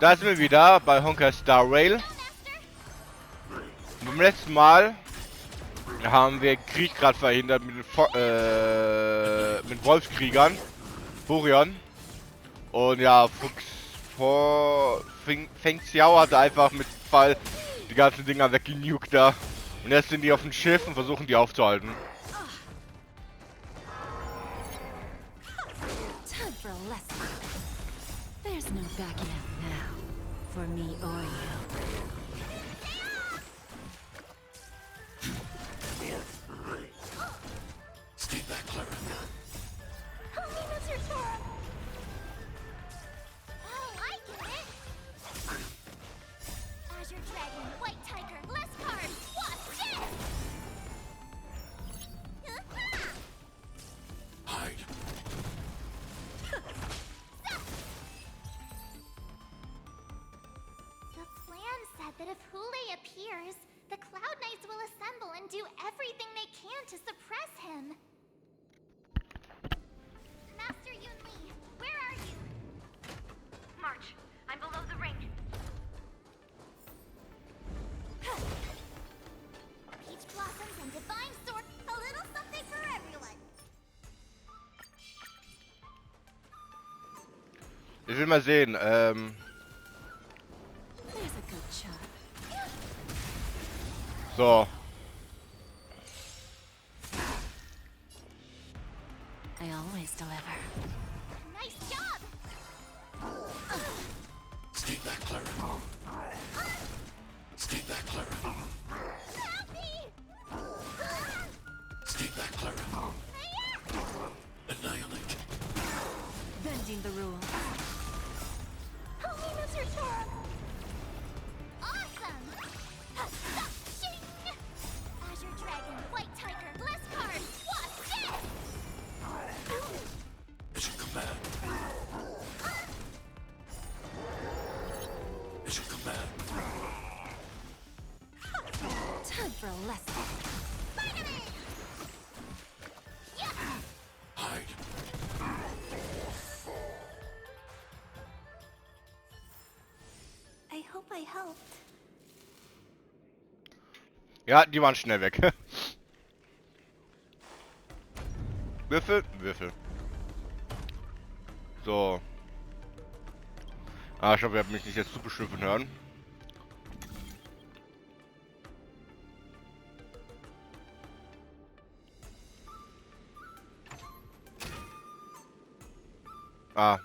Da sind wir wieder bei Honkai Starraile. Beim letzten Mal haben wir Krieg gerade verhindert mit mit Wolfskriegern, Furion. Und ja, Feng Xiao hat einfach mit Fall die ganzen Dinger weggenukt da. Und jetzt sind die auf dem Schiff und versuchen die aufzuhalten. Time for a lesson. There's no backing out now, for me or you. Stay back, Clara. Oh, I get it. Azure Dragon, White Tiger, less cards. Watch this. Hide. The plan said that if Hoolay appears, the Cloud Knights will assemble and do everything they can to suppress him. Master Yunli, where are you? March, I'm below the ring. Peach Blossoms and Divine Sword, a little something for everyone. Ich will mal sehen, There's a good shot. so. I always deliver. Nice job. Stay back, Clara. Stay back, Clara. Help me! Stay back, Clara. Annihilate. Bending the rules. Help me, Mr. Chora. Awesome! Shing! Azure Dragon, White Tiger, less cards. Watch this! As you command. As you command. Time for a lesson. Finally! Yeah! Hide. I hope I helped. Ja, die waren schnell weg. Würfel, Würfel. So. Ah, ich glaube, ihr habt mich nicht jetzt zu beschimpfen hören. Ah.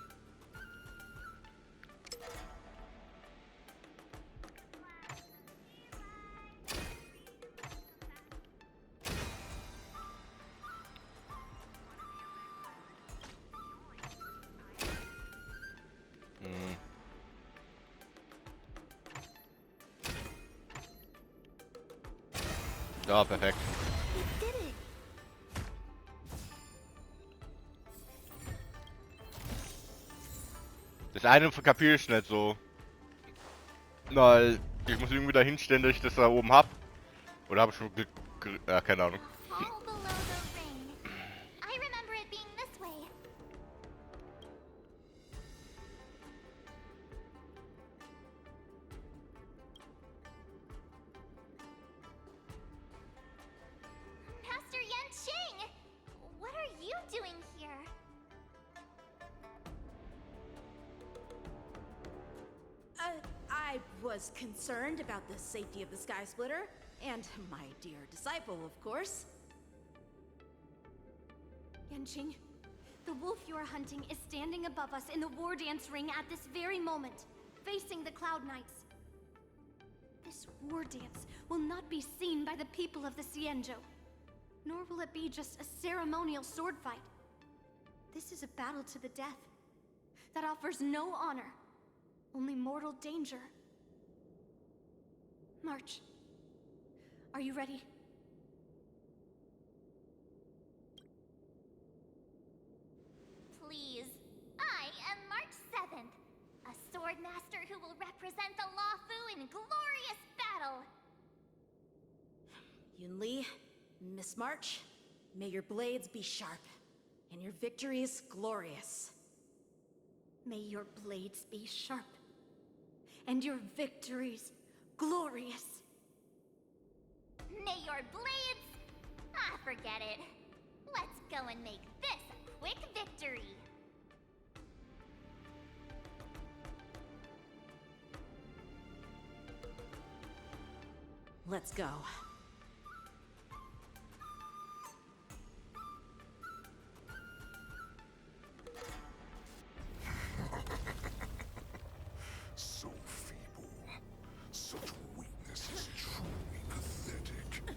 Hm. Ja, perfekt. We did it! Das eine kapiere ich nicht so. Weil ich muss irgendwie dahin stellen, dass ich das da oben hab. Oder habe ich schon ja, keine Ahnung. Fall below the ring. I remember it being this way. Master Yanqing! What are you doing here? I was concerned about the safety of the Sky Splitter, and my dear disciple, of course. Yanqing, the wolf you're hunting is standing above us in the war dance ring at this very moment, facing the Cloud Knights. This war dance will not be seen by the people of the Xianzhou, nor will it be just a ceremonial sword fight. This is a battle to the death that offers no honor, only mortal danger. March, are you ready? Please. I am March 7th, a sword master who will represent the Luofu in glorious battle. Yunli, Miss March, may your blades be sharp, and your victories glorious. May your blades be sharp, and your victories glorious. May your blades... Ah, forget it. Let's go and make this a quick victory. Let's go. So feeble. Such weakness is truly pathetic.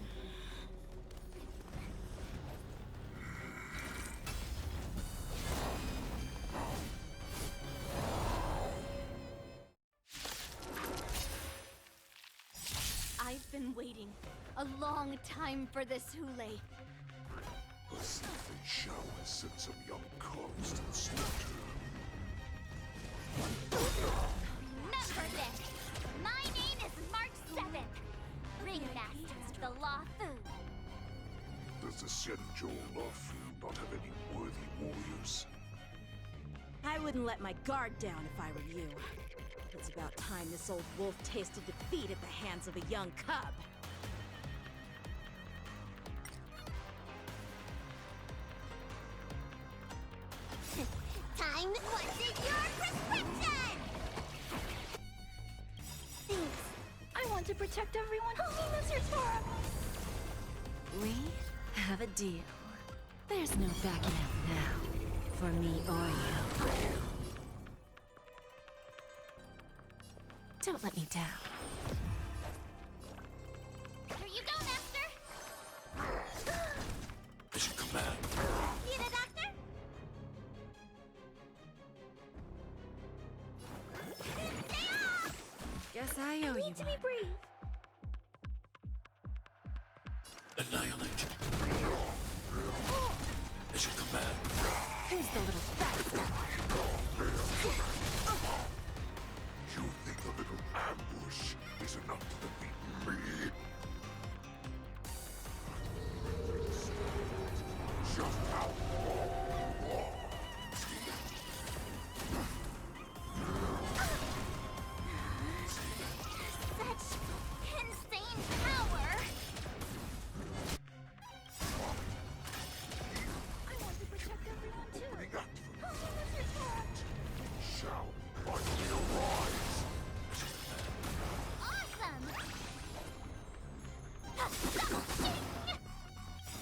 I've been waiting a long time for this, Hoolay. A sniffing shower sent some young cubs to the slaughter. Remember this! My name is March 7th, Ringmaster of the Law Fu. Does the Senjo Lafu not have any worthy warriors? I wouldn't let my guard down if I were you. It's about time this old wolf tasted defeat at the hands of a young cub. Time to what's in your prescription! Thanks. I want to protect everyone. Homie, Mr. Sora! We have a deal. There's no backing out now, for me or you. Don't let me down. Here you go, Master! As you command. Need a doctor? Stay off! Guess I owe you Need to be one. brief. Annihilate. As you command. Who's the little bastard? You think a little ambush is enough to defeat me? Just how Such insane power! I want to protect everyone too. opening up Homie, Mr. Sora! shall finally arise. Awesome!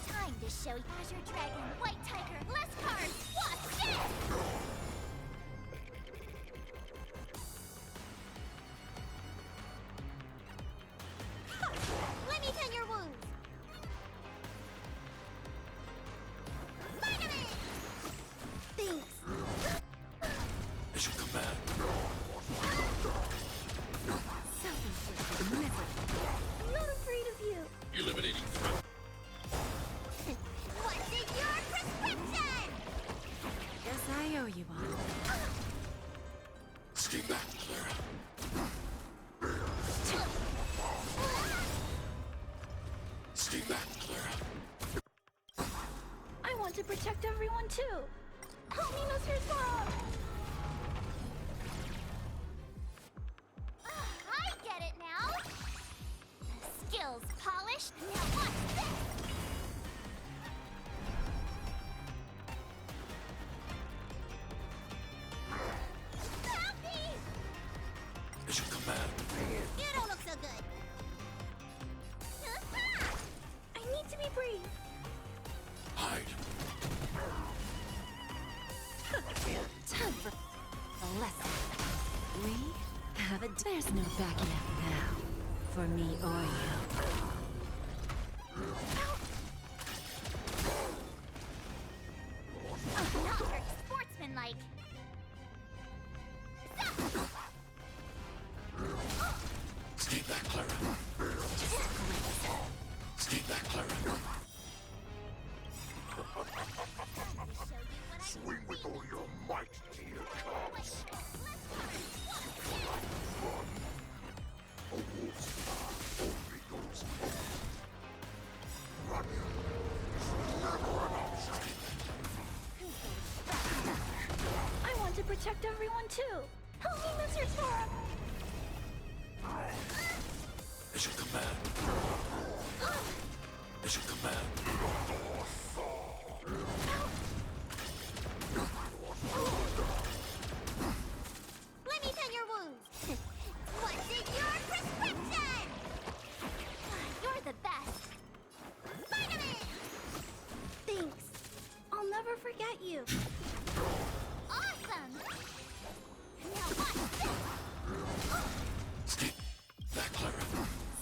Time to show Azure Dragon, White Tiger, less cards! Watch this! Let me tend your wounds! Spider-Man! Thanks! As you command. Self-inflicted misery. I'm not afraid of you. Eliminating threat. What's in your prescription? Guess I owe you one. Stay back, Clara. Stay back, Clara. I want to protect everyone too. Homie, Mr. Sora! I get it now! Skills polished, now watch this! Happy! As you command. You don't look so good! I need to be brave. Hide. Time for a lesson. We have a... There's no backing out now, for me or you. Not very sportsmanlike. Stay back, Clara. Stay back, Clara. Swing with all your might, dear cubs. Run. A wolf's path only goes forward. Running is never an option. I want to protect everyone too. Homie, Mr. Sora! Mission command. Mission command. Let me tend your wounds. What's in your prescription? You're the best. Vitamin! Thanks. I'll never forget you. Awesome! Now watch this! Escape. Back, Clara.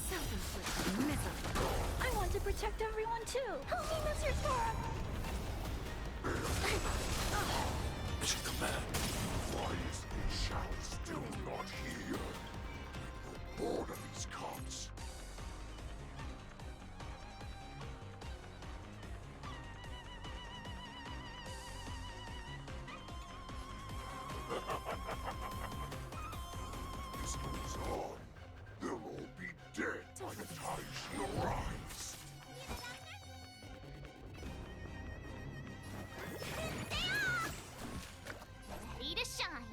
Self-inflicted misery. I want to protect everyone too. Help me, Mr. Storm. Mission command. Why is the shadow still not here? I'm bored of these cops. This goes on. They'll all be dead by the time she arrives. Stay off! Ready to shine.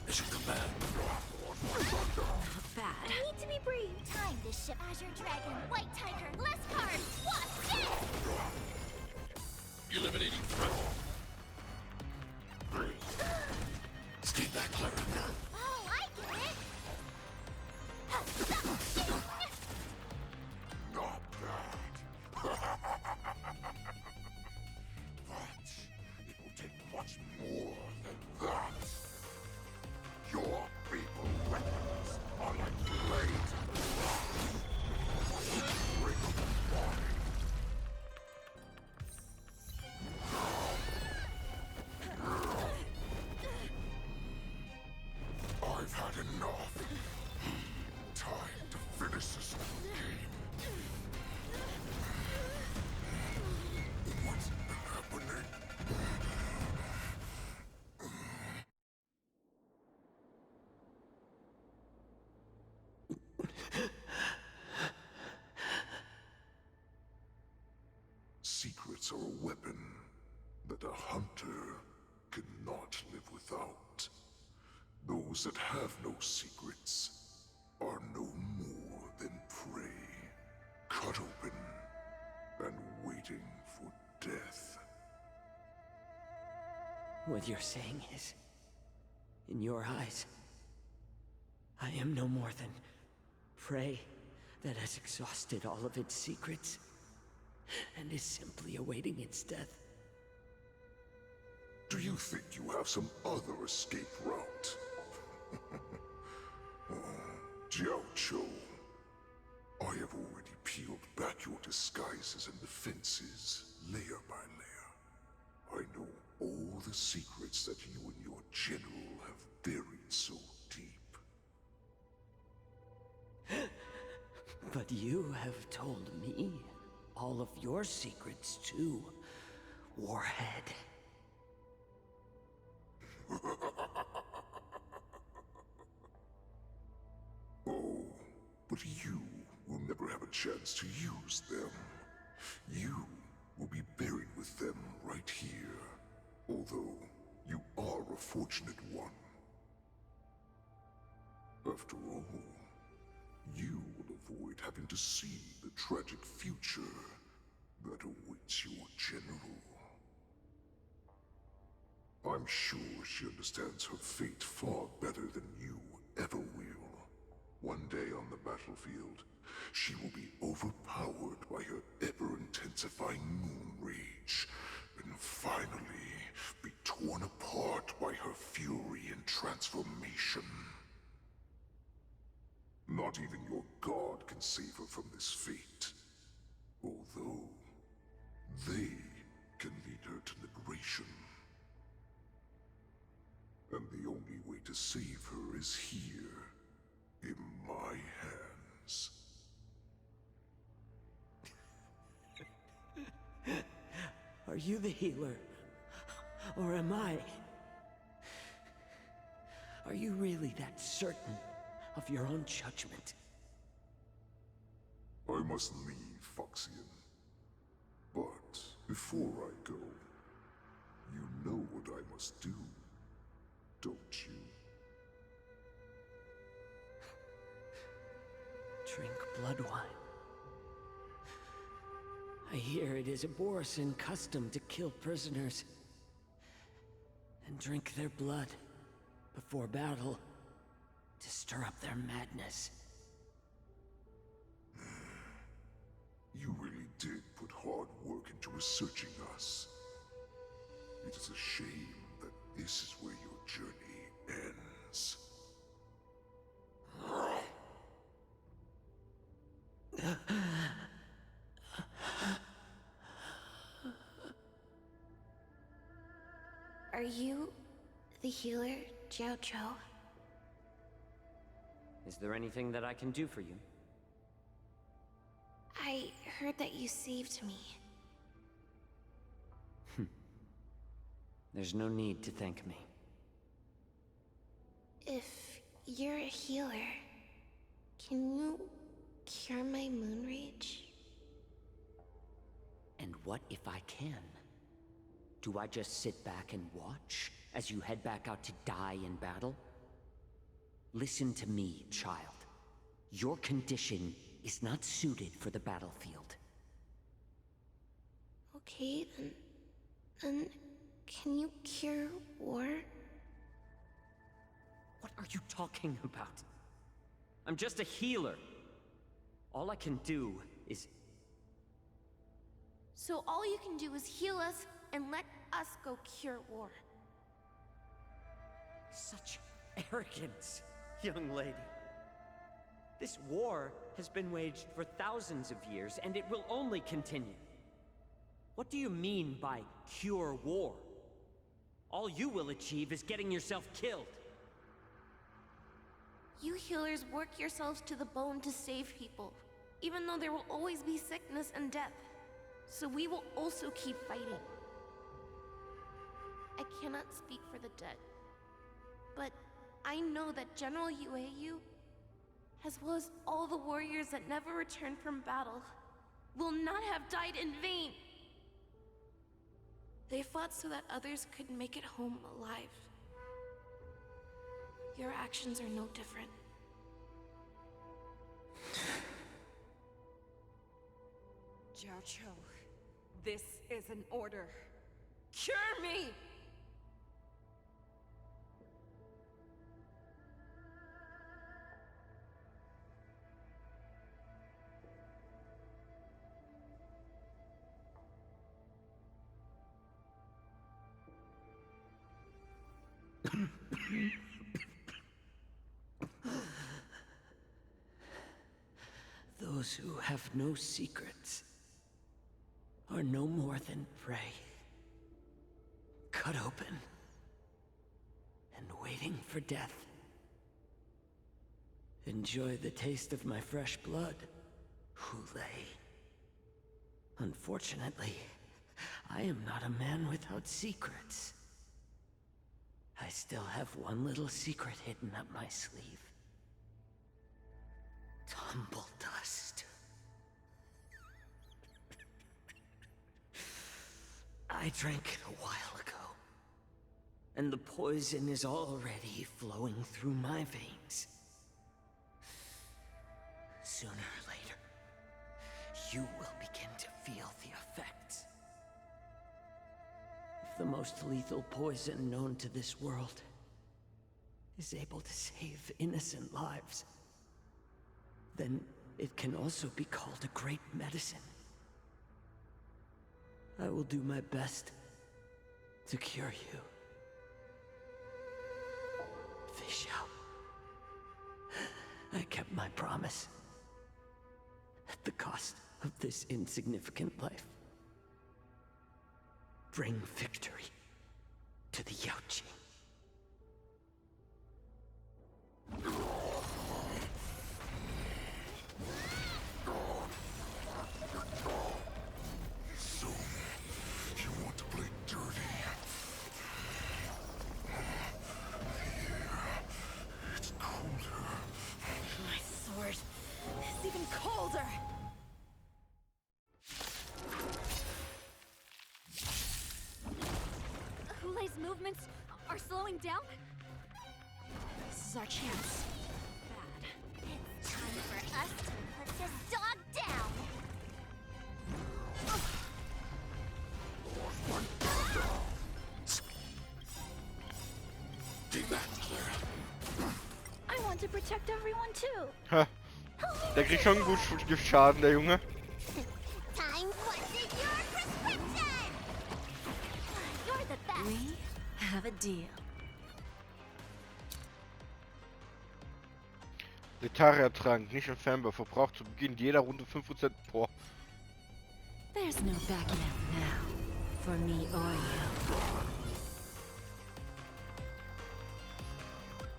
Mission command. Bad. Need to be briefed. Time to ship Azure Dragon, White Tiger, less cards. Watch this! Eliminating threat. Escape back, Clara. Oh, I get it! Not bad. But it will take much more than that. Your people weapons are like blades of glass. Break them wide. I've had enough. Time to finish this game. What's happening? Secrets are a weapon that a hunter cannot live without. Those that have no secrets are no more than prey, cut open and waiting for death. What you're saying is, in your eyes, I am no more than prey that has exhausted all of its secrets and is simply awaiting its death. Do you think you have some other escape route? Jiao, I have already peeled back your disguises and defenses, layer by layer. I know all the secrets that you and your general have buried so deep. But you have told me all of your secrets too, Warhead. Oh, but you will never have a chance to use them. You will be buried with them right here. Although, you are a fortunate one. After all, you will avoid having to see the tragic future that awaits your general. I'm sure she understands her fate far better than you ever will. One day on the battlefield, she will be overpowered by her ever-intensifying moon rage, and finally be torn apart by her fury and transformation. Not even your god can save her from this fate, although they can lead her to liberation. And the only way to save her is here, in my hands. Are you the healer? Or am I? Are you really that certain of your own judgment? I must leave, Foxian. But before I go, you know what I must do, don't you? drink blood wine. I hear it is a Borisan custom to kill prisoners and drink their blood before battle to stir up their madness. You really did put hard work into researching us. It is a shame that this is where your journey ends. Are you the healer, Jiao Zhou? Is there anything that I can do for you? I heard that you saved me. There's no need to thank me. If you're a healer, can you cure my moon rage? And what if I can? Do I just sit back and watch as you head back out to die in battle? Listen to me, child. Your condition is not suited for the battlefield. Okay, then can you cure war? What are you talking about? I'm just a healer. All I can do is... So all you can do is heal us and let us go cure war. Such arrogance, young lady. This war has been waged for thousands of years, and it will only continue. What do you mean by cure war? All you will achieve is getting yourself killed. You healers work yourselves to the bone to save people, even though there will always be sickness and death. So we will also keep fighting. I cannot speak for the dead, but I know that General Yueyu, as well as all the warriors that never returned from battle, will not have died in vain. They fought so that others could make it home alive. Your actions are no different. Jiao Zhou, this is an order. Cure me! Those who have no secrets are no more than prey. Cut open and waiting for death. Enjoy the taste of my fresh blood, Hoolay. Unfortunately, I am not a man without secrets. I still have one little secret hidden up my sleeve. Tumble dust. I drank it a while ago, and the poison is already flowing through my veins. Sooner or later, you will begin to feel the effects. If the most lethal poison known to this world is able to save innocent lives, then it can also be called a great medicine. I will do my best to cure you. Fish out. I kept my promise. At the cost of this insignificant life. Bring victory to the Yaoqing. So, you want to play dirty? Yeah, it's colder. My sword is even colder! Hulay's movements are slowing down? This is our chance. Bad. It's time for us to want to protect everyone too. Ha. Der kriegt schon gut Giftschaden, der Junge. Time, what's in your prescription? You're the best. We have a deal. Letarier-Trank, nicht entfernbar. Verbraucht zu Beginn jeder Runde 5%. Boah. There's no backing out now. For me or you.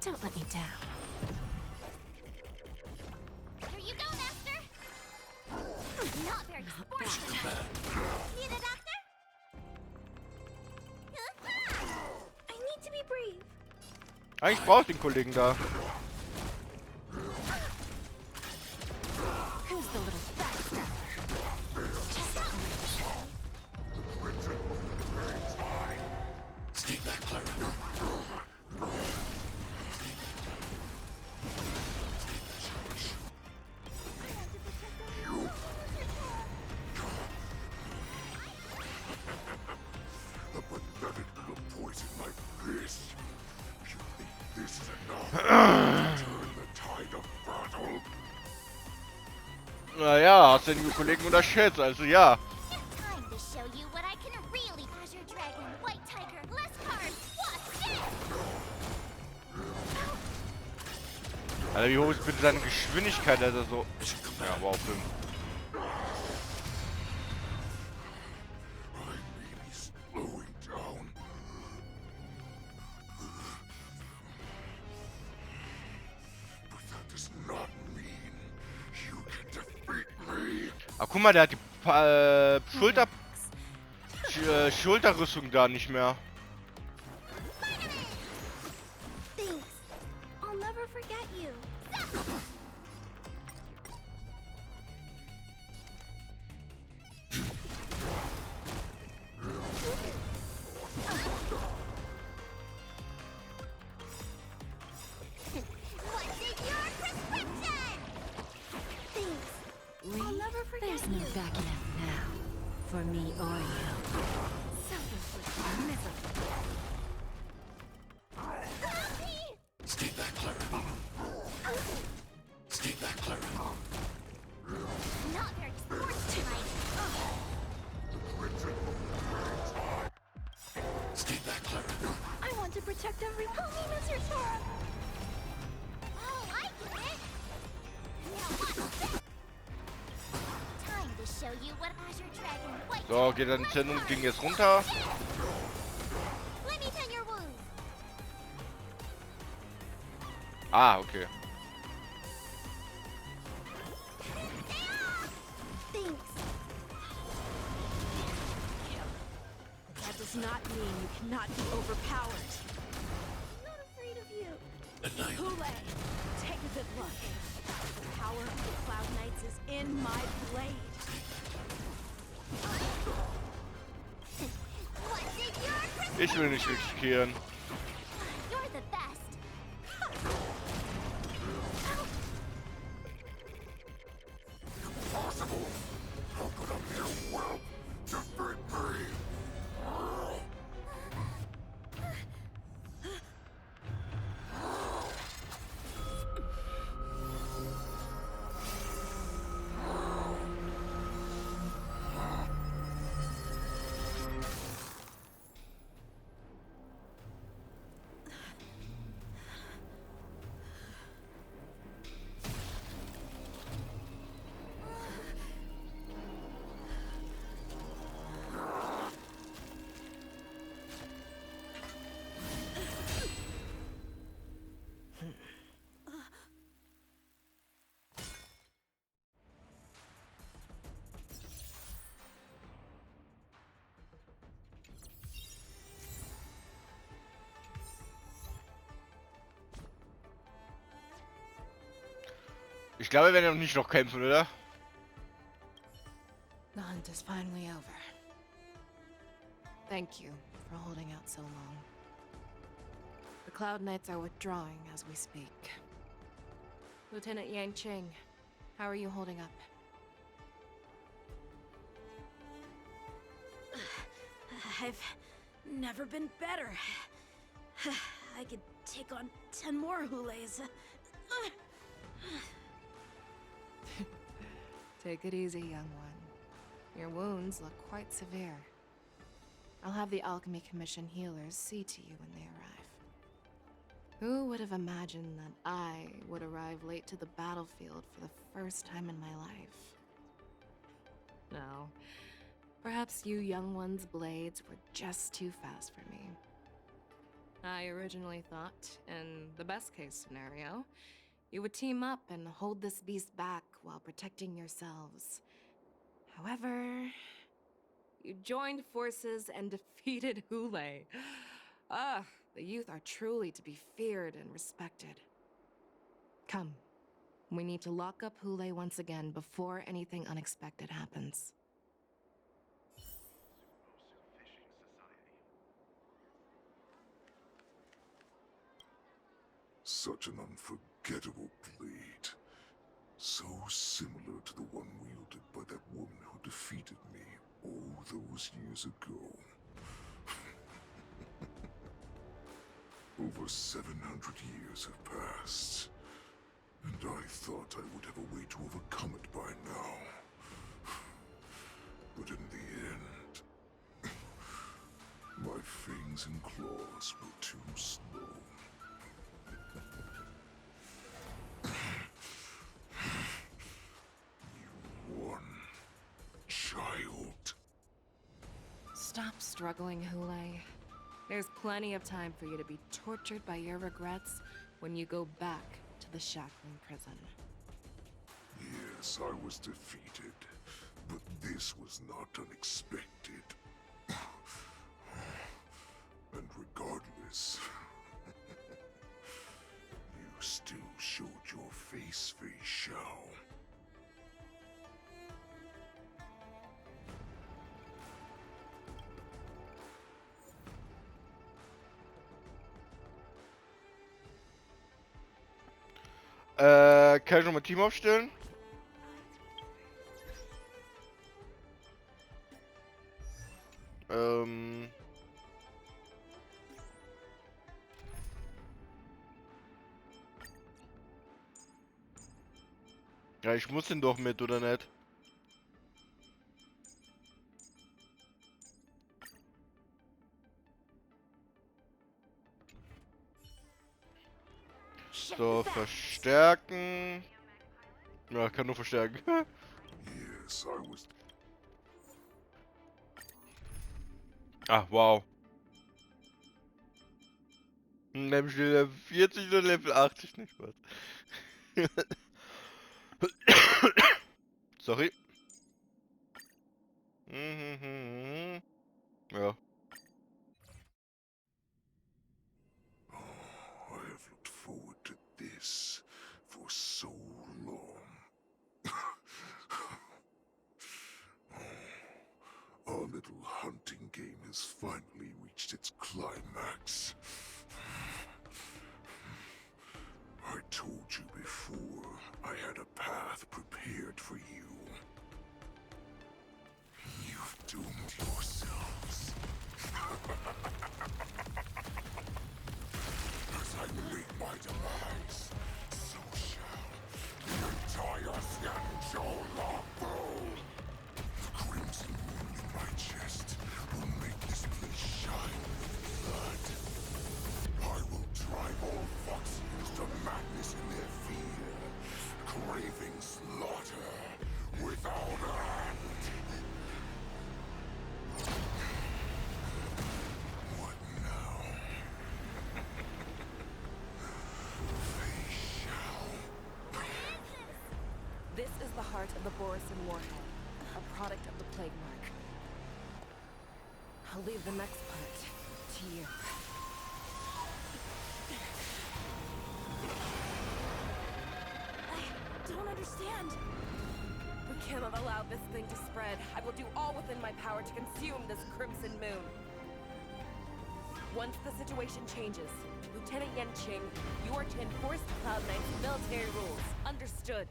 Don't let me down. Here you go, Master. Not very sporty. Need a doctor? I need to be brave. Eigentlich brauche ich den Kollegen da. Who's the little bastard? Stay back, Clara. The pathetic little poison like this. You think this is enough to turn the tide of battle? Naja, hast den Kollegen unterschätzt, also ja. Time to show you what I can really. Azure Dragon, White Tiger, less cards. What's this? Alter, wie hoch ist bitte seine Geschwindigkeit, dass er so... Ja, wow, 5. I may be slowing down. But that does not mean you can defeat me. Ah, guck mal, der hat die Schulterrüstung da nicht mehr. Thanks. I'll never forget you. What's in your prescription? Thanks. We, never forget there's no you. backing out now. For me or you. Self-inflicted misery. Stay back, Clara. Stay back, Clara. Not very sporty tonight. Stay back, Clara. I want to protect everyone. Help me, Mr. Sora. Oh, I get it. Now what's this? Time to show you what Azure Dragon, White So, geht dann die Sendung, ging jetzt runter. Let me tend your wounds. Ah, okay. Thanks. That does not mean you cannot be overpowered. I'm not afraid of you. Hoolay! Take a good look. The power of the Cloud Knights is in my blade. What's in your prescription? Ich will nicht riskieren. You're the best. Possible. How could a mere whelp defeat me? Ich glaube, wir werden nicht noch kämpfen, oder? The hunt is finally over. Thank you for holding out so long. The Cloud Knights are withdrawing as we speak. Lieutenant Yang Ching, how are you holding up? I've never been better. I could take on 10 more Hoolays. Take it easy, young one. Your wounds look quite severe. I'll have the Alchemy Commission healers see to you when they arrive. Who would have imagined that I would arrive late to the battlefield for the first time in my life? No. Perhaps you young one's blades were just too fast for me. I originally thought, in the best case scenario, you would team up and hold this beast back while protecting yourselves. However, you joined forces and defeated Hoolay. Ah, the youth are truly to be feared and respected. Come, we need to lock up Hoolay once again before anything unexpected happens. Such an unforgettable blade. So similar to the one wielded by that woman who defeated me all those years ago. Over 700 years have passed, and I thought I would have a way to overcome it by now. But in the end, my fangs and claws were too slow. You won, child. Stop struggling, Hoolay. There's plenty of time for you to be tortured by your regrets when you go back to the shackling prison. Yes, I was defeated, but this was not unexpected. And regardless, you still showed your face, Shao. Kann ich nochmal Team aufstellen? Ja, ich muss den doch mit, oder nicht? So, verstärken. Ja, kann nur verstärken. Yes, I was. Ah, wow. Nämlich Level 40 oder Level 80, nicht was. Sorry. Ja. I have looked forward to this for so long. Our little hunting game has finally reached its climax. I told you before, I had a path prepared for you. You've doomed yourselves. As I meet my demise, so shall the entire Xianzhou Longbow. The crimson wound in my chest will make this place shine with blood. I will drive all Foxians to madness in their fear, craving slaughter without end. What now? They shall. This is the heart of the Borison Warhead, a product of the Plague Mark. I'll leave the next part to you. I don't understand. We cannot allow this thing to spread. I will do all within my power to consume this Crimson Moon. Once the situation changes, Lieutenant Yanqing, you are to enforce the Cloud Knight's military rules. Understood.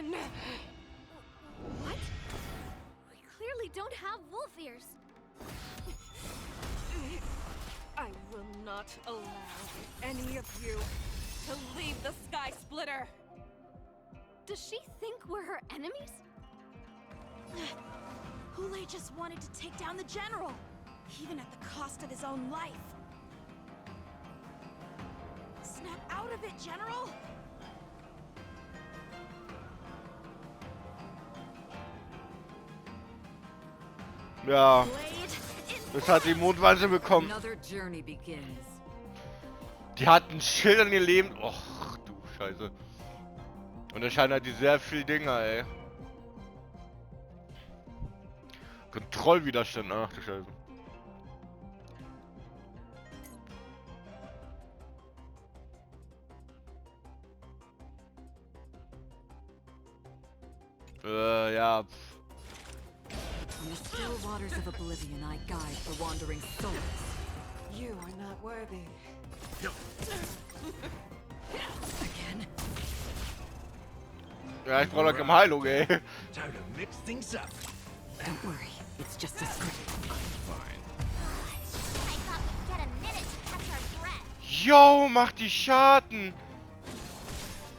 win. What? We clearly don't have wolf ears. I will not allow any of you to leave the Sky Splitter. Does she think we're her enemies? Hoolay just wanted to take down the general, even at the cost of his own life. Snap out of it, General! Ja, Blade in das hat die Mondwanze bekommen. Another journey begins. Die hat ein Schild an ihr Leben. Och, du Scheiße. Und anscheinend hat die sehr viel Dinger, ey. Kontrollwiderstand, ach du Scheiße. Ja. In the still waters of oblivion, I guide the wandering souls. You are not worthy. Again. Ja, ich brauche langsam Heilung, ey. Time to mix things up. Don't worry, it's just a script. Fine. I thought we'd get a minute to catch our breath. Yo, mach die Schaden.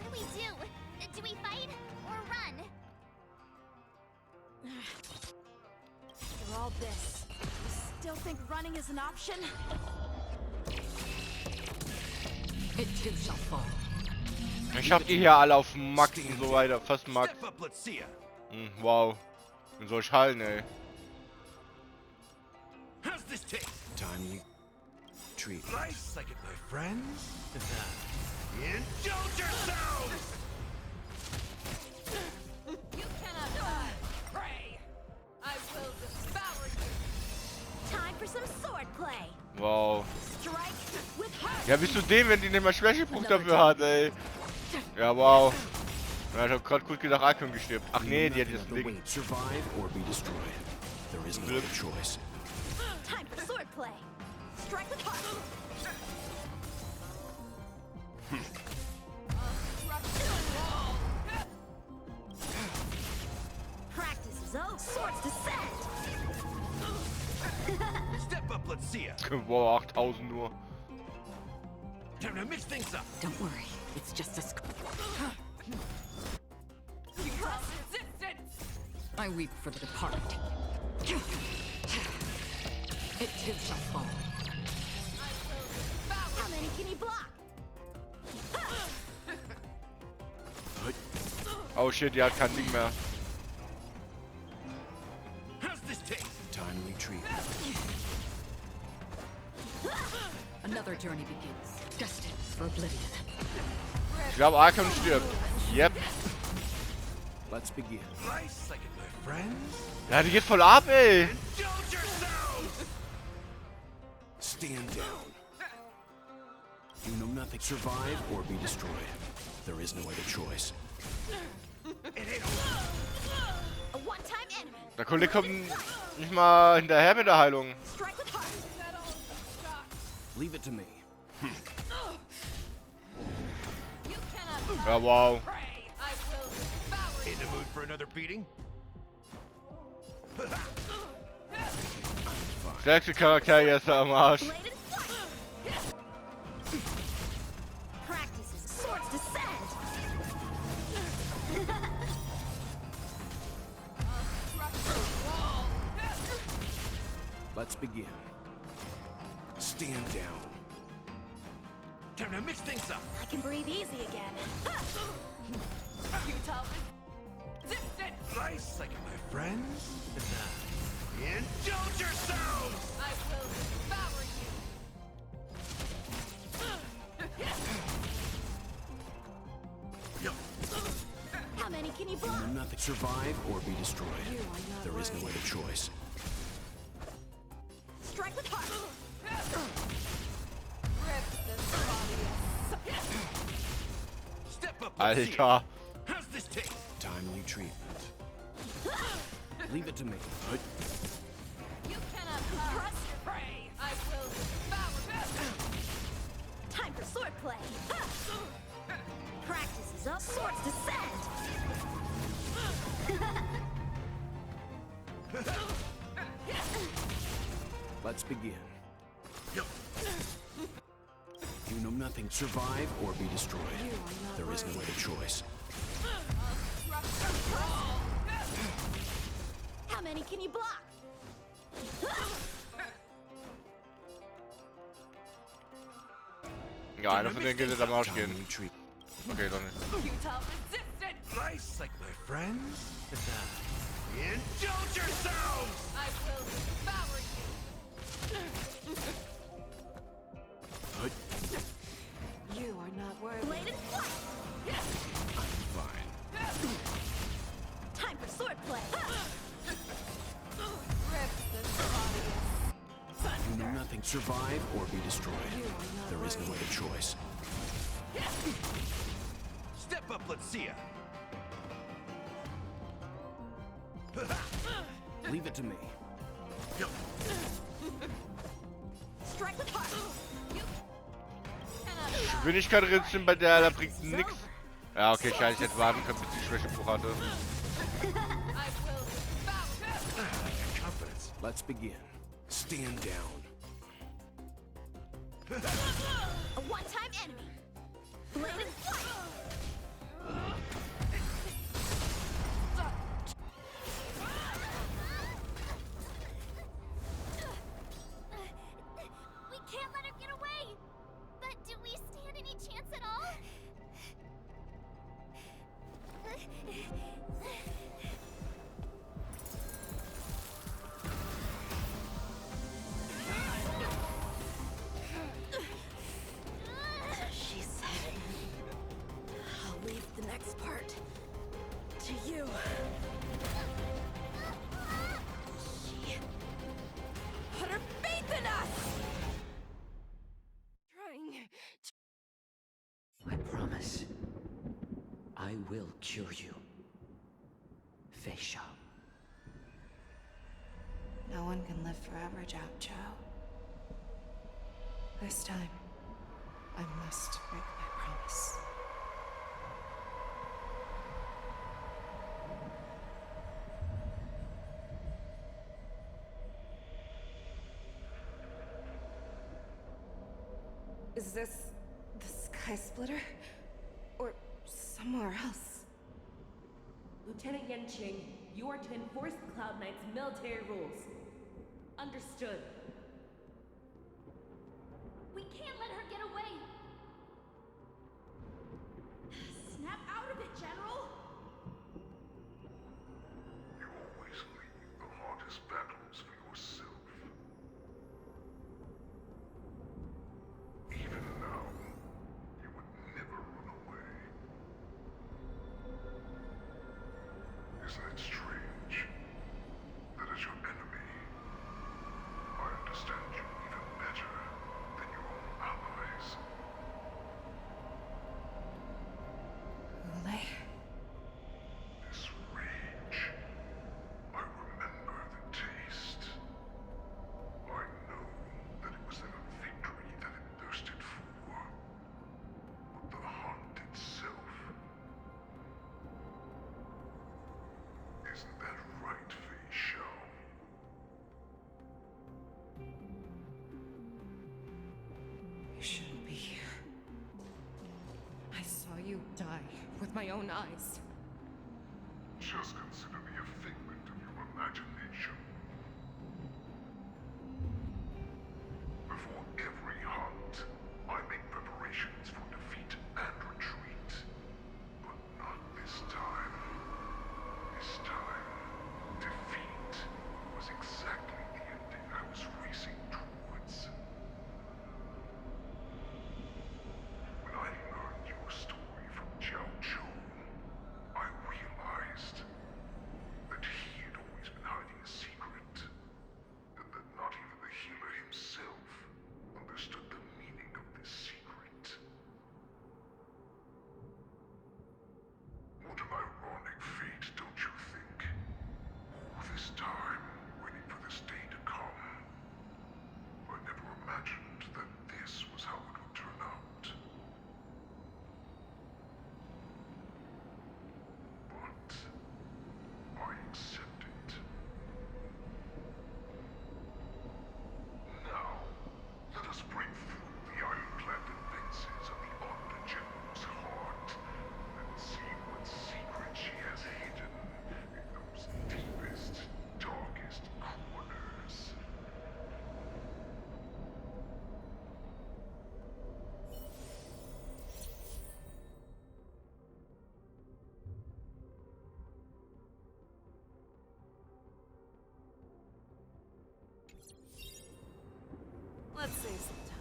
What do? Do we fight or run? After all this, you still think running is an option? It too shall fall. Ich hab die hier alle auf Max und so weiter. Fast Max. Step up, let's see ya. Wow. Wie soll ich heilen, ey? How's this taste? Time you treat nice like it, my friends. Indulge yourselves! You cannot pray. I will devour you. Time for some swordplay. Wow. Strike with her. Ja, bist du dem, wenn die nicht mal Schwächepunkt dafür hat, ey? Ja, wow. Ja, ich hab grad gut gedacht, Akon gestirbt. Ach nee, die hat jetzt Ding. Survive or be destroyed. There is no other choice. Time for swordplay. Strike with heart. Practice is over. Swords descent. Step up, let's see ya. Wow, 8000 nur. Time to mix things up. Don't worry, it's just a script. Resistance. I weep for the departed. It too shall fall. How many can he block? Oh shit, die hat kein Ding mehr. How's this taste? Time retreat. Another journey begins, destined for oblivion. Ich glaube, Akon stirbt. Yep. Let's begin. Nice like it, my friends. Ja, die geht voll ab, ey. Indulge yourselves! Stand down. You know nothing. Survive or be destroyed. There is no other choice. A one-time enemy. Der Kollege kommt nicht mal hinterher mit der Heilung. Strike with heart. Leave it to me. You cannot Ja, wow. pray. I will devour In the mood for another beating? Stärkste Charakter jetzt am Arsch. Blade and flight. Practice is swords descent. Let's begin. Stand down. Time to mix things up. I can breathe easy again. you, Talbot. Resistance. Nice like it, my friends. Indulge yourselves! I will devour you. How many can he You block? know nothing. Survive or be destroyed. There is no other choice. Strike with heart. Rip this body. Step up, let's see it. Alter. How's this taste? Timely treatment. Leave it to me. You cannot trust your prey. I will devour you. Time for swordplay. Practice is up. Swords descent. Let's begin. Do know nothing. Survive or be destroyed. There is no other choice. How many can you block? Ja, einer von denen geht jetzt am Arsch gehen. Okay, doch nicht. Nice, like my friends. Indulge yourselves! I will devour you. You are not worthy. Blade and flight! I'm fine. Time for swordplay! Rip this body. Do know nothing. Survive or be destroyed. There is no other choice. Step up, let's see ya. Leave it to me. Strike with heart! Geschwindigkeit reduzieren bei der, da bringt nix. Ja, okay, scheiße, ich hätte warten können, bis die Schwächebruch hatte. Confidence. Let's begin. Stand down. A one-time enemy! Blade and flight! We can't let her get away! But do we stand any chance at all? She said, I'll leave the next part to you. She put her faith in us! Trying. I promise. I will cure you. Fei Shao. No one can live forever, Zhao Zhao. This time, I must break my promise. Is this the Sky Splitter? Or somewhere else? Lieutenant Yanqing, you are to enforce the Cloud Knight's military rules. Understood. We can't let her get away! Snap out of it, General! You always leave the hardest battles for yourself. Even now, you would never run away. Isn't it strange that as your enemy, I understand you even better than your own allies? Hoolay? This rage, I remember the taste. I know that it was their victory that it thirsted for. But the hunt itself. Isn't that right, Fei Shao? You shouldn't be here. I saw you die with my own eyes. Just consider me a figment of your imagination. Before every hunt, I make preparations for defeat and retreat. But not this time. This time, defeat was exactly the ending I was racing towards. When I learned your story from Zhao Zhou, I realized that he had always been hiding a secret Let's save some time.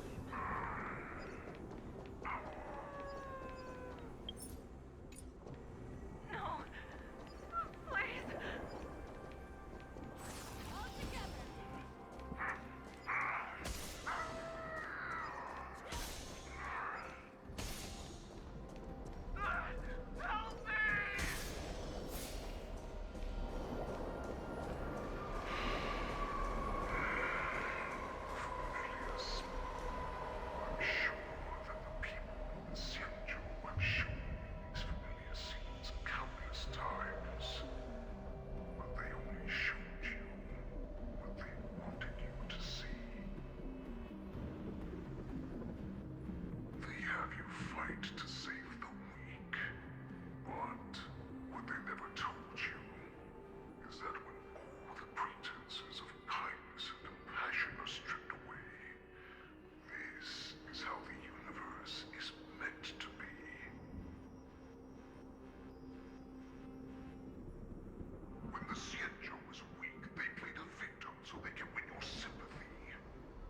No. Please. Help me! I'm sure that the people in the Xianzhou have shown these familiar scenes countless times. But they only showed you what they wanted you to see. They have you fight to save the weak. But what they never told you is that when all the pretenses of kindness and compassion are stripped away, this is how the universe is meant to be. When the Xianzhou is weak, they play the victim so they can win your sympathy.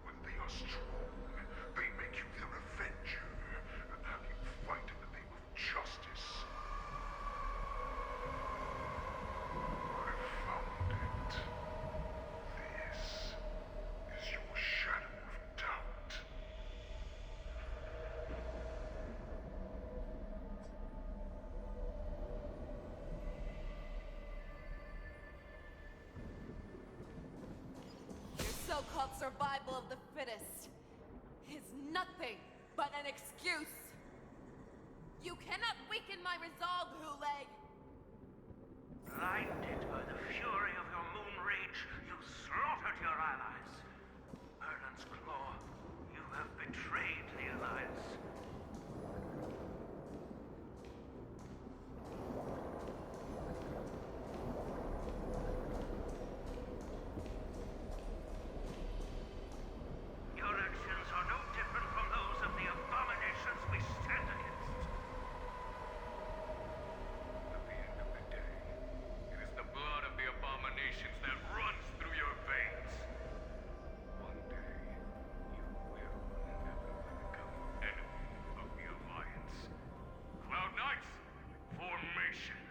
When they are strong, they make you their avenger and have you fight in the name of justice. I found it. This is your shadow of doubt. Your so-called survival of the fittest is nothing but an excuse. You cannot weaken my resolve, Hoolay. Blinded by the fury of your moon rage, you slaughtered your allies. Erland's Claw, you have betrayed the Alliance. Your actions are no different from those of the abominations we stand against. At the end of the day, it is the blood of the abominations that runs through your veins. One day, you will inevitably become enemy of the Alliance. Cloud Knights, formation!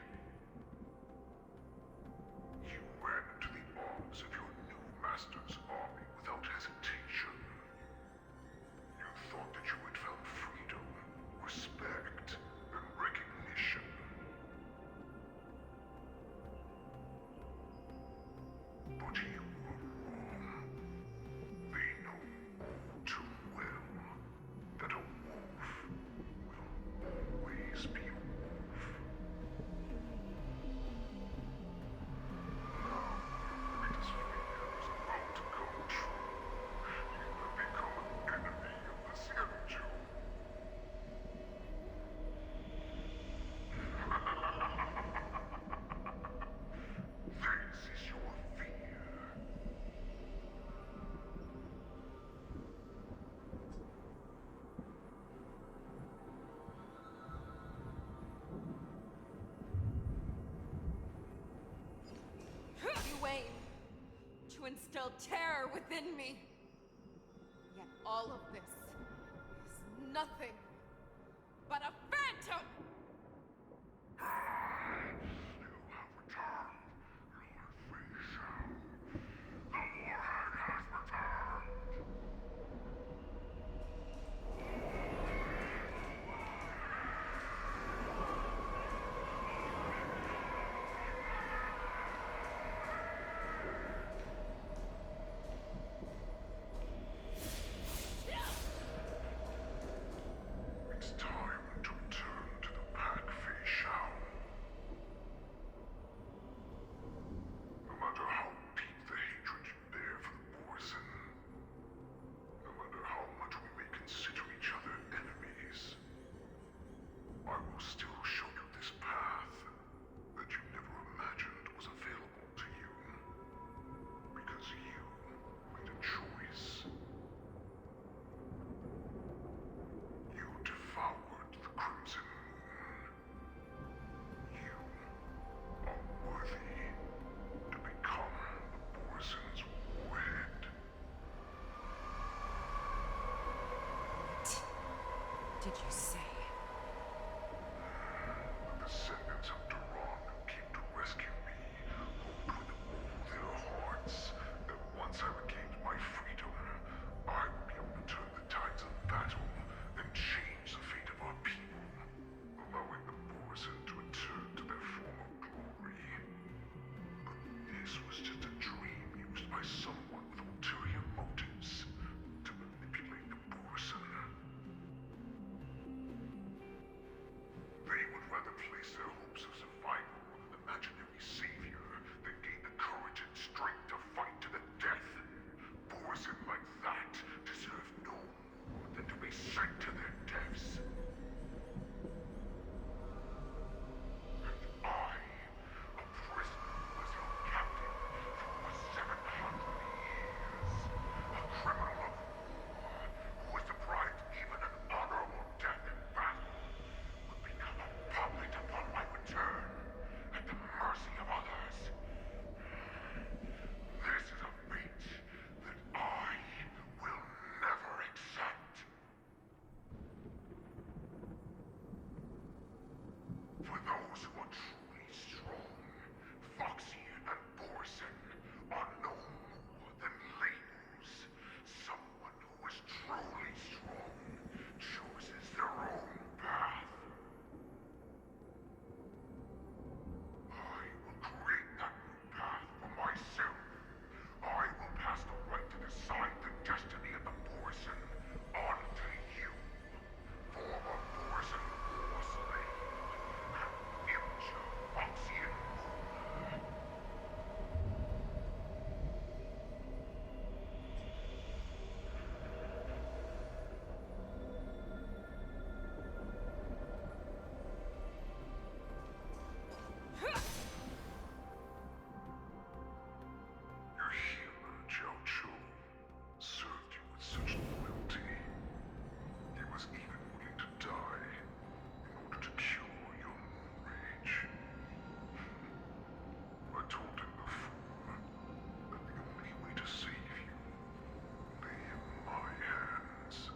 You ran into the arms of your new master's army without hesitation. You thought that you had found freedom, respect, and recognition. But you were wrong. They know all too well that a wolf will always be a wolf. Greatest fear is about to come true. You have become an enemy of the Xianzhou. This is your fear. You aim to instill terror within me. Yet all of this is nothing but a phantom! You have returned, Lord Ps5. The warhead has returned. It's time to return to the did you say? The descendants of Duran who came to rescue me hoped with all their hearts that once I regained my freedom, I would be able to turn the tides of battle and change the fate of our people, allowing the Borson to return to their former glory. But this was just a dream used by someone with ulterior motives to manipulate the Borson. They would rather place their hopes of survival on an imaginary savior than gain the courage and strength to fight to the death. Borson like that deserve no more than to be sent to their deaths. And I, a prisoner who was held captive for over 700 years, a criminal of war who was deprived even an honorable death in battle, would become a puppet upon my return, at the mercy of others. This is a fate that I will never accept. For those who are truly strong, Foxy and Borson are no more than labels. Someone who is truly strong chooses their own path. I will create that new path for myself. I will pass the right to decide the destiny of the Borson on to you, former Borson war slave, and immature Foxian ruler. Your healer, Jiao Chu, served you with such loyalty. He was even willing to die in order to cure your moon rage. I told him before that the only way to save you lay in my hands.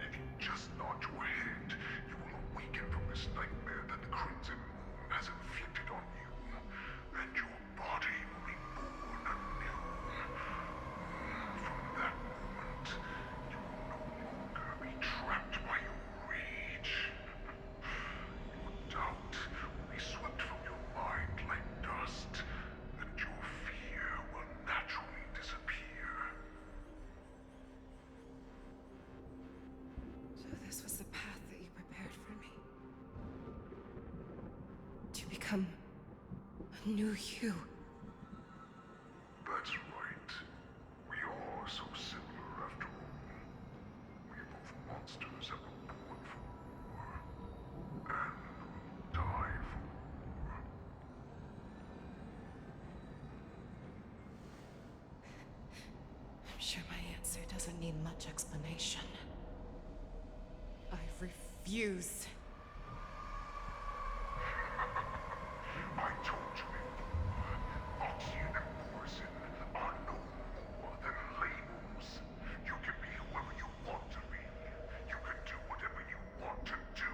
If you just nod your head, you will awaken from this nightmare that the Crimson Moon has inflicted on you, and your body will be born anew. From that moment, you will no longer be trapped by your rage. Your doubt will be swept from your mind like dust, and your fear will naturally disappear. So this was the path that you prepared for me. To become a new you. That's right. We are so similar after all. We are both monsters that were born for war, and will die for war. I'm sure my answer doesn't need much explanation. I refuse. I told you before, Foxy and Borson are no more than labels. You can be whoever you want to be. You can do whatever you want to do.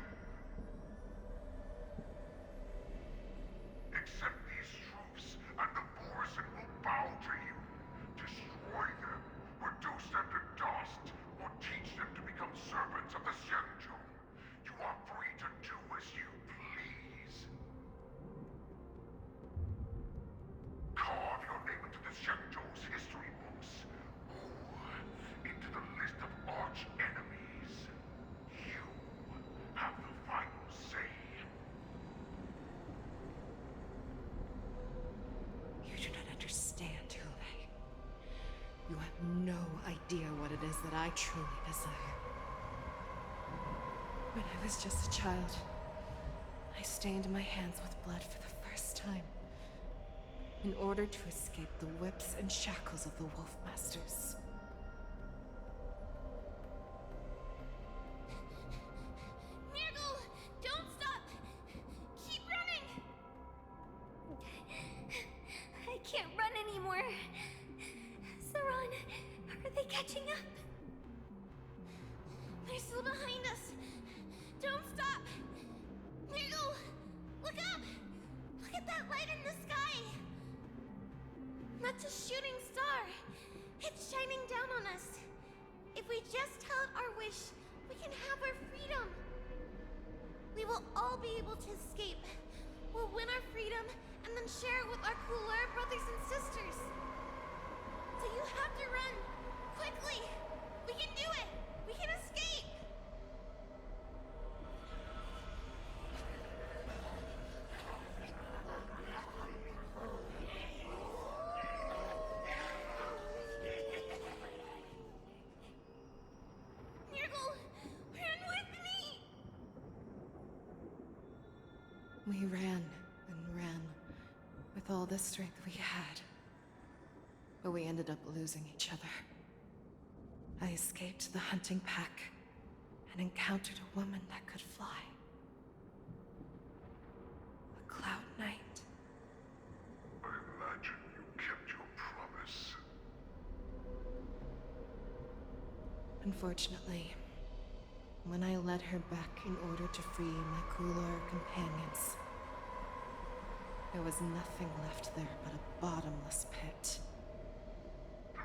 Accept these truths, and the Borson will bow to you. Destroy them, reduce them to dust, or teach them to become servants of the Xianzhou. You are free to do as you please. Carve your name into the Xianzhou's history books, or into the list of arch enemies. You have the final say. You do not understand, Hoolay. You have no idea what it is that I truly desire. When I was just a child, I stained my hands with blood for the first time, in order to escape the whips and shackles of the Wolf Masters. Nurgle! Don't stop! Keep running! I can't run anymore. Saran, are they catching up? They're still behind us. Don't stop. Niggle, look up. Look at that light in the sky. That's a shooting star. It's shining down on us. If we just tell it our wish, we can have our freedom. We will all be able to escape. We'll win our freedom and then share it with our cooler brothers and sisters. So you have to run. Quickly. We can do it. We can escape. Nurgle, run with me. We ran and ran with all the strength we had. But we ended up losing each other. I escaped the hunting pack and encountered a woman that could fly. A Cloud Knight. I imagine you kept your promise. Unfortunately, when I led her back in order to free my cooler companions, there was nothing left there but a bottomless pit. The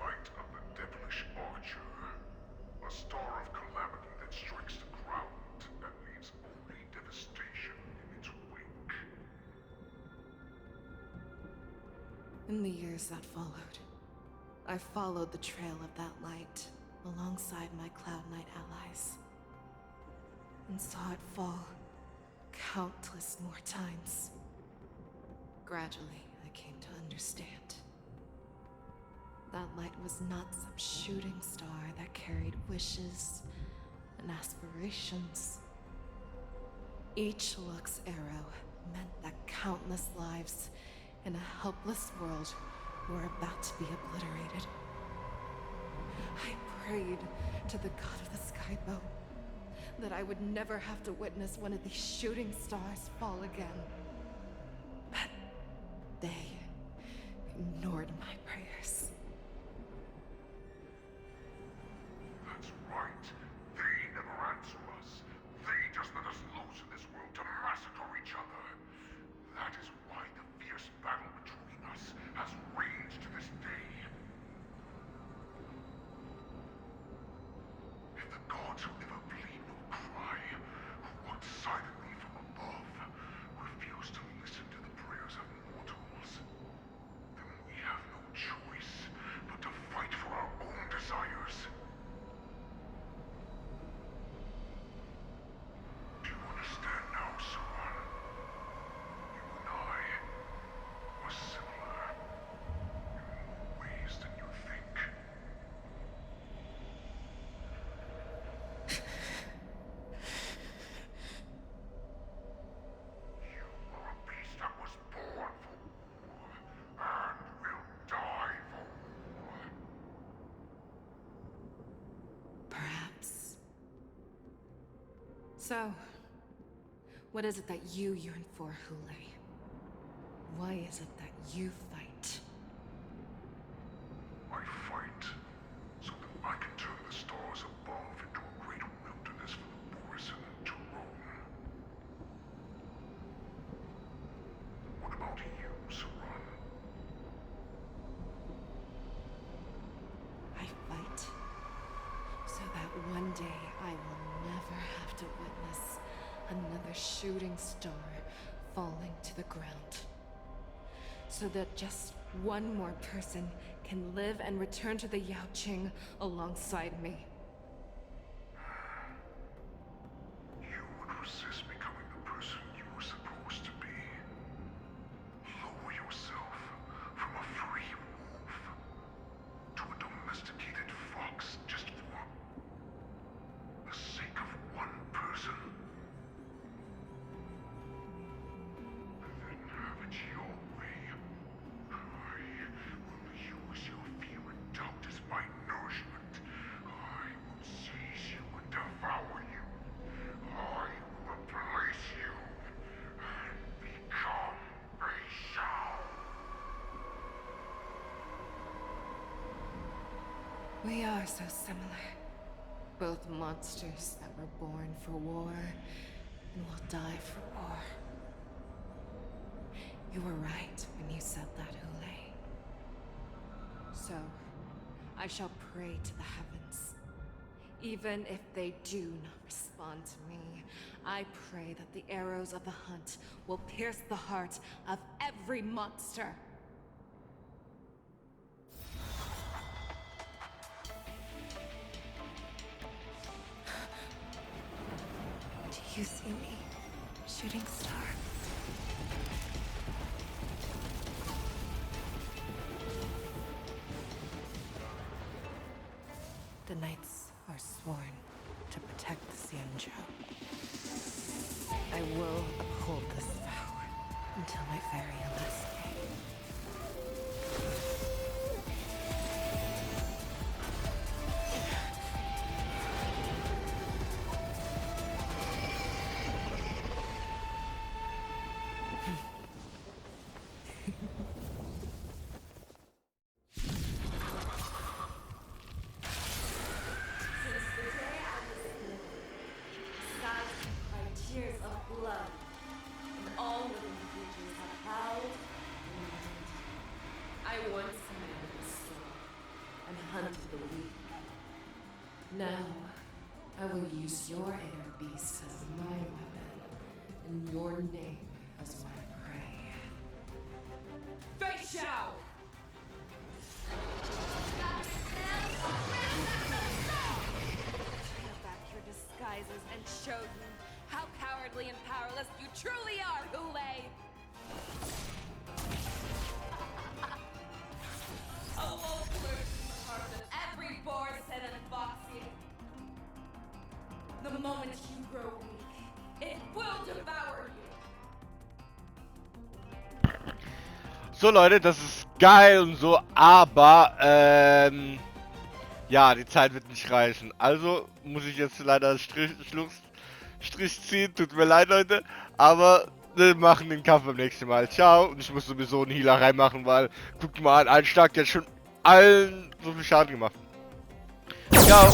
light of the devilish archer. A star of calamity that strikes the ground and leaves only devastation in its wake. In the years that followed, I followed the trail of that light alongside my Cloud Knight allies, and saw it fall countless more times. Gradually, I came to understand. That light was not some shooting star that carried wishes and aspirations. Each Lux arrow meant that countless lives in a helpless world were about to be obliterated. I prayed to the god of the skybow that I would never have to witness one of these shooting stars fall again. But they ignored my prayers. That's right. They never answer us. They just let us loose in this world to massacre each other. That is why the fierce battle between us has raged to this day. If the gods who never bleed nor cry, who walk silently from above, refuse to listen to the prayers of mortals, then we have no choice but to fight for our own desires. Do you understand now, Saran? You and I are similar in more ways than you think. You are a beast that was born for war, and will die for war. Perhaps. So, what is it that you yearn for, Hoolay? Why is it that you fight? I fight so that I can turn the stars above into a great wilderness for the Borison to roam. What about you, Saran? I fight so that one day I will never have to witness another shooting star falling to the ground. So that just one more person can live and return to the Yaoqing alongside me. You would resist becoming the person you were supposed to be. Lower yourself from a free wolf to a domesticated fox just for the sake of one person. And then have it your way. I will use your fear and doubt as my nourishment. I We are so similar. Both monsters that were born for war and will die for war. You were right when you said that, Hoolay. So, I shall pray to the heavens. Even if they do not respond to me, I pray that the arrows of the hunt will pierce the heart of every monster. Do you see me, shooting star? The knights are sworn to protect the Xianzhou. I will uphold this vow until my very last day. Tears of blood, and all living creatures have howled and mourned. I once commanded the strong and hunted the weak. Now, I will use your inner beast as my weapon, and your name as my prey. Fei Xiao! Peel back your disguises and show you how cowardly and powerless you truly are, Hoolay! A wolf lurks in the heart of every boar's and foxy. The moment you grow weak, it will devour you. So Leute, das ist geil und so, aber ja, die Zeit wird nicht reichen. Also muss ich jetzt leider Strich ziehen. Tut mir leid, Leute. Aber wir machen den Kampf beim nächsten Mal. Ciao. Und ich muss sowieso einen Healer reinmachen, weil, guckt mal an, ein Schlag, der hat schon allen so viel Schaden gemacht. Ciao.